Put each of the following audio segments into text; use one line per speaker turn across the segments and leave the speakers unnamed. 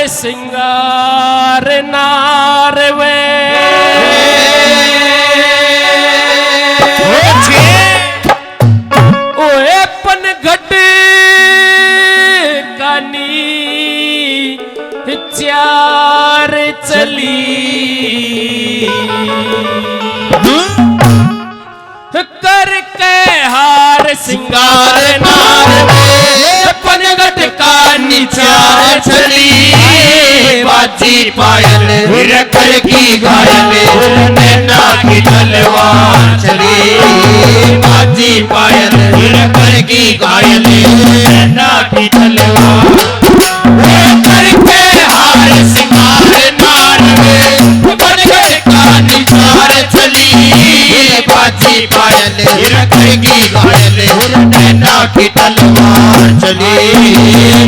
सिंगार नार वे ओए पनघट कानी चार चली करके हार सिंगार नार पनघट कानी चार चली बाजी पायल हिरकल की घायल नैना की तलवार चली बाजी पायल हिरकल की घायल नैना की तलवार करके हार सिंगार नार पनघट कानी चार चली बाजी पायल हिरकल की घायल नैना की तलवार चली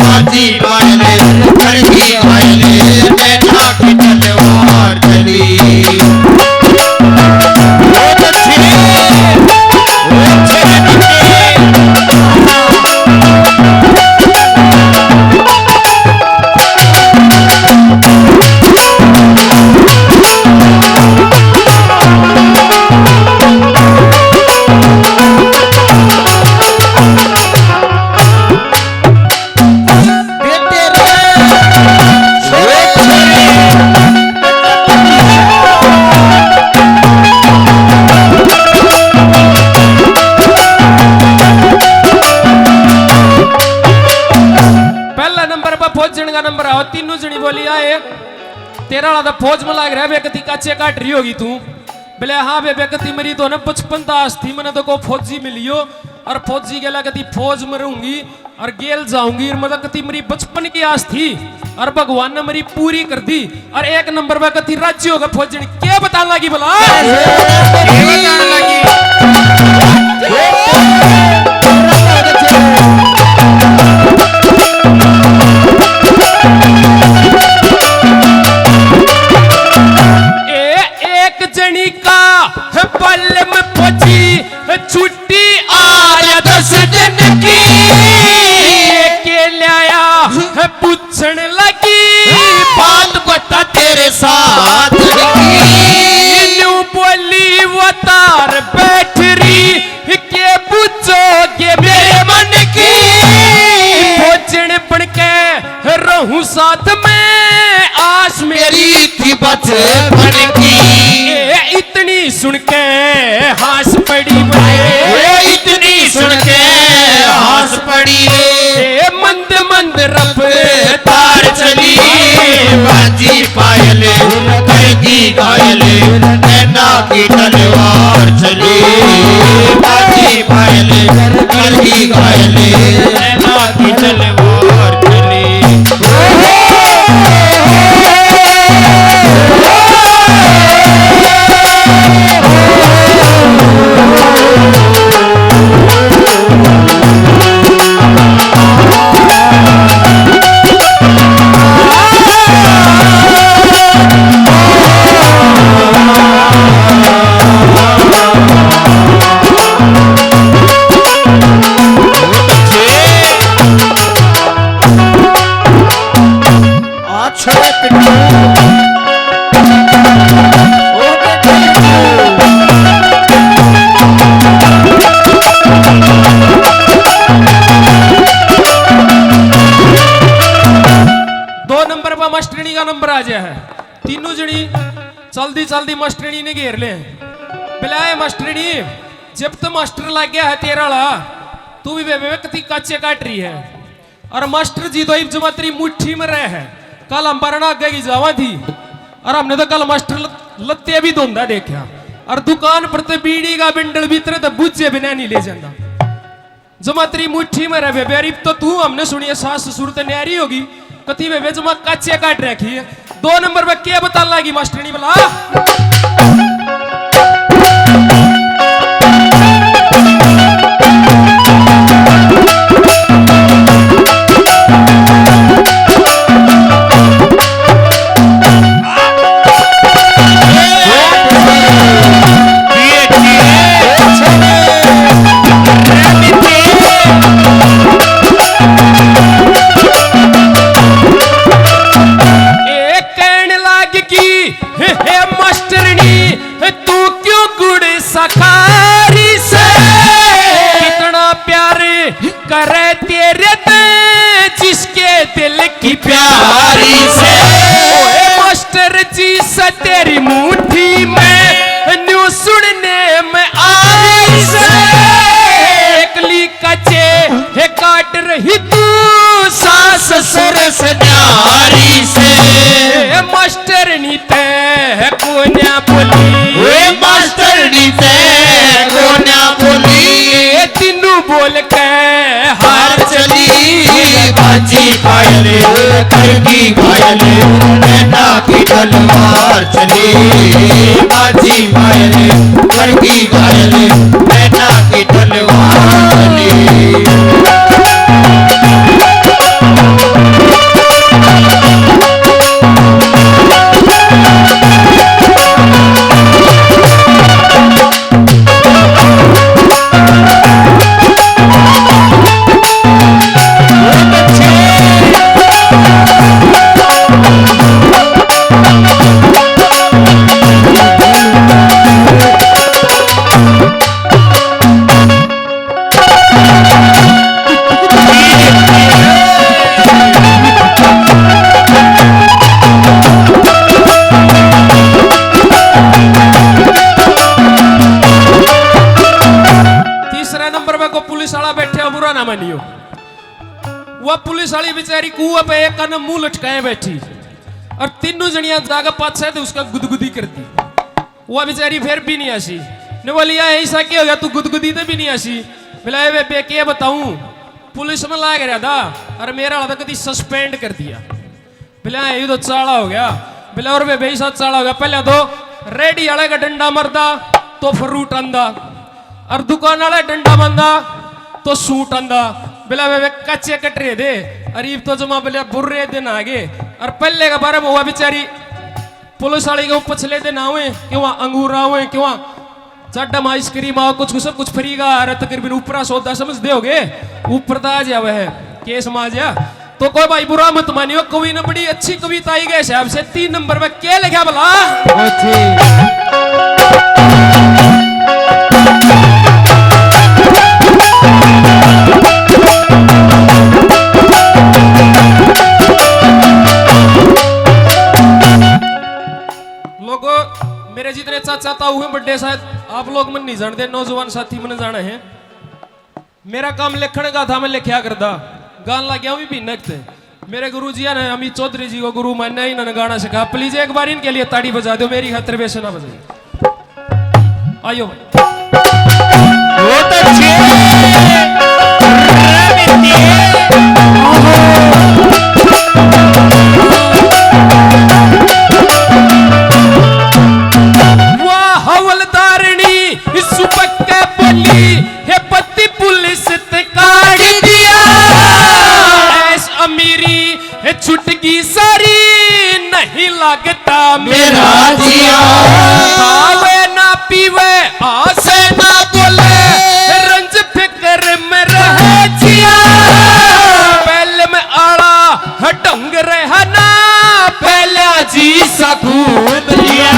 बाजी पायल हिरकल की घायल नैना की तलवार चली नंबर आओ तीनों जनी बोली आए तेरा वाला फौज में लाग रहा है बेकती काचे काट रही होगी तू बोले हाँ बे बेकती मेरी तो ना 55 दास थी मैंने तो को फौजी मिलियो और फौजी के लगती फौज में रहूंगी और गेल जाऊंगी मतलब कती मेरी बचपन की आस थी और भगवान ने मेरी पूरी कर दी और एक नंबर पे कती राज्य होगा फौज क्या बताने लगी भला छुट्टी आया 10 दिन की के लाया पूछन लगी बात बता तेरे साथ न्यू बोली वो तार बैठ रही के पूछोगे मेरे मन की भोजन बन के रहूं साथ में आस मेरी थी बचपन की इतनी सुन के हास पड़ी इतनी सुन के हास पड़ी मंद मंद रफ्तार चली बाजी पायल करगी घायल नैना की तलवार चली बाजी पायल करगी घायल नैना की तलवार चली तीनों जनी चलती चलती मास्टरनी ने घेर ले बुलाए मास्टरनी जब तो मास्टर लग गया है तेरा ला तू भी कती काचे काट रही है और मास्टर जी तो जमातरी मुट्ठी में रहे है कल हम बरना गई जावा थी और हमने तो कल मास्टर लत्ते भी धोंदा देखा और दुकान पर तो बीड़ी का बिंडल भीतर तो बुझे बिना नहीं ले जाता जमातरी मुट्ठी में रहे बेरीब तो तू हमने सुनी सास ससुर तो न्यारी होगी कती वे जमा काचे काट रखी है 2 नंबर पे क्या बता लगी मास्टरनी बोला
ससुर से न्यारी से
मास्टरनी ते कोन्या बोली
वे मास्टरनी ते कोन्या बोली
तीनू बोल के
हार चली बाजी पायले करगी घायले नैना की तलवार चली बाजी पायले करगी घायले नैना की तलवार चली
मानियो वह पुलिस वाली बेचारी कुआ पे एक कन मुंह लटकाए बैठी और तीनों जनिया जाकर पाछे थे उसका गुदगुदी करती। वह बेचारी फिर भी नहीं आसी ने बोली ऐसा क्या हो गया तू गुदगुदी तो भी नहीं आसी। बोला बे क्या बताऊं पुलिस में लाग रहा था और मेरा वाला कभी सस्पेंड कर दिया। बोला ये तो चाड़ा हो गया। बोला और बे साथ चाड़ा हो गया। पहले तो रेडी वाले का डंडा मरदा तो फ्रूट आंदा और दुकान वाला डंडा बंदा तो सूट आंदा। बोला वे कच्चे कटरे दे अरीब तो जमा बोले बुर्रे दिन आगे और पहले का बारे में हुआ बेचारी पुलिस वाले के पछले दिन आवे क्यों अंगूर आवे क्यों चड्डम आइसक्रीम आओ कुछ सब कुछ फ्री का आ रहा तकरीबन ऊपरा सौदा समझ दोगे ऊपर ताज वह केस माजा तो कोई भाई बुरा मत मानियो। कवि ने बड़ी अच्छी कविता आई गए साहब से 3 नंबर में क्या लिखा भला लोगों मेरे जितने चाचा ताऊ हैं बड़े शायद आप लोग मन नहीं जानते नौजवान साथी मन जाना है। मेरा काम लिखने का था मैं लिखा करता गान लग गया भी नकते मेरे गुरु जी ने अमित चौधरी जी को गुरु मानना ही इन्होंने गाना सिखा। प्लीज एक बार इनके लिए ताड़ी बजा दो मेरी खातिर वैसे ना बजाइए। आइयो
बहुत अच्छे
छुटकी सारी नहीं लगता
मेरा जिया
खावे ना पीवे आसे ना बोले रंज फिक्र में रहे जिया पहले में आड़ा ढंग रहा ना पहले जी सकूत लिया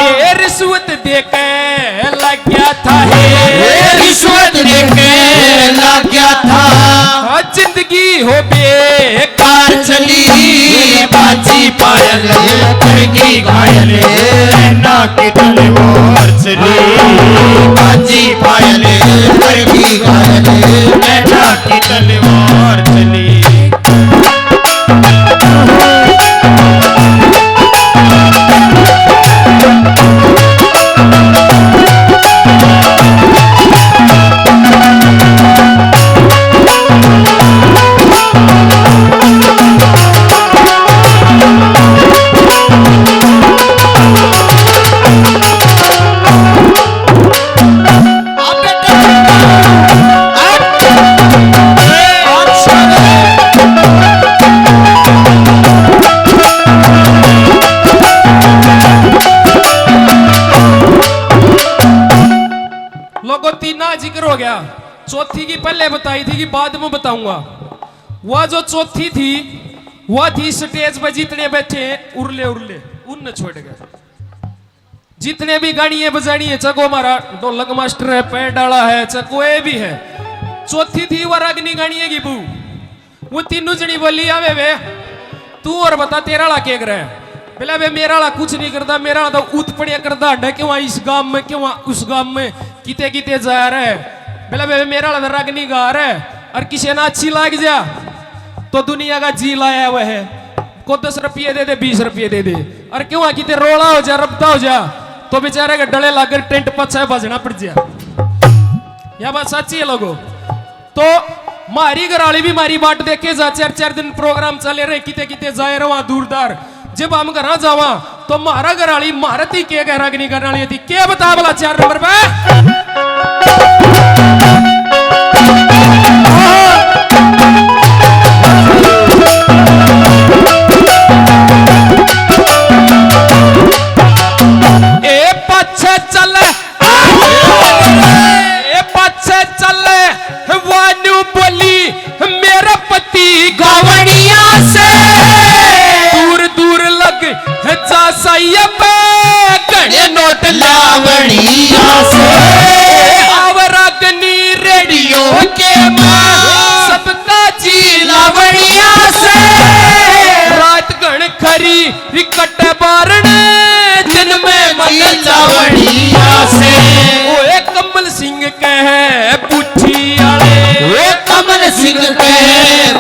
ये रिश्वत देके लग गया था
रिश्वत देके लग गया था
जिंदगी हो बेकार
चली बाजी पायल करगी घायल नैना की तलवार चली बाजी पायल करगी घायल नैना की तलवार चली।
जिक्र हो गया। चौथी की पहले बताई थी कि बाद में बताऊंगा। वह जो चौथी थी वह थी स्टेज पर जितने बैठे उरले उरले उन छोड़ गए। जितने भी गाड़ी है बजानी है चको हमारा ढोलक मास्टर है पैर डाला है चकोए भी है। चौथी थी वह रागनी गाड़ी है गिबू। वो तीनों जनी बोली आवे वे तू और बता तेरा ला के करे। बोला वे मेरा ला कुछ नहीं करता मेरा तो उत पड़िया करता है क्यों इस गांव में क्यों उस गांव में किते किते जा रहे। बोला वे मेरा ला रागनी गा रहा है और किसी ना अच्छी लाग जा तो दुनिया का जी लाया हुआ है, को 10 रुपये दे दे 20 रुपये दे दे, और क्यों आकी ते रोला हो जा रबता हो जा तो बेचारे के डले लाकर टेंट पछा बजना पड़ जा। यह बात सच्ची है लोगों। तो मारी घराली भी मारी बाट देखे जा, 4-4 दिन प्रोग्राम चले रहे, किते किते जाए रहा दूरदार। जब हम घर जावा तो मारा घराली मारती के गहरा नहीं करना थी क्या बता बोला 4 नंबर पे। ए पछे चले वानू बोली मेरा पति गावड़िया से दूर दूर लग जा सैया पे गणे नोट
लावड़िया से
आवरागनी रेडियो के मां सबका जी लावड़िया से रात गण खरी कट बारण दिन में मन
लावड़िया से
ओए कमल सिंह कहे पुठी आले,
वो कमल सिंह के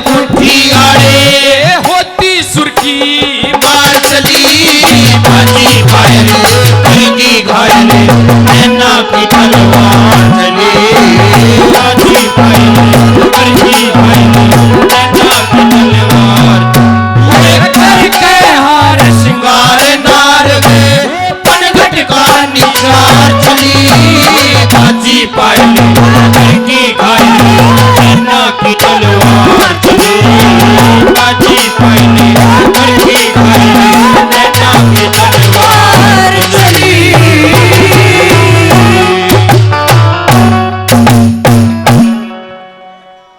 पुठी आड़े
होती सुर्खी
मार चली बाजी पायल कलगी घायल नैना की तलवार चली बाजी पायल कलगी घायल नैना की तलवार करके हार श्रृंगार नार में पनघट का निचार चली बाजी पायल कलगी घायल नैना की तलवार चली बाजी पायल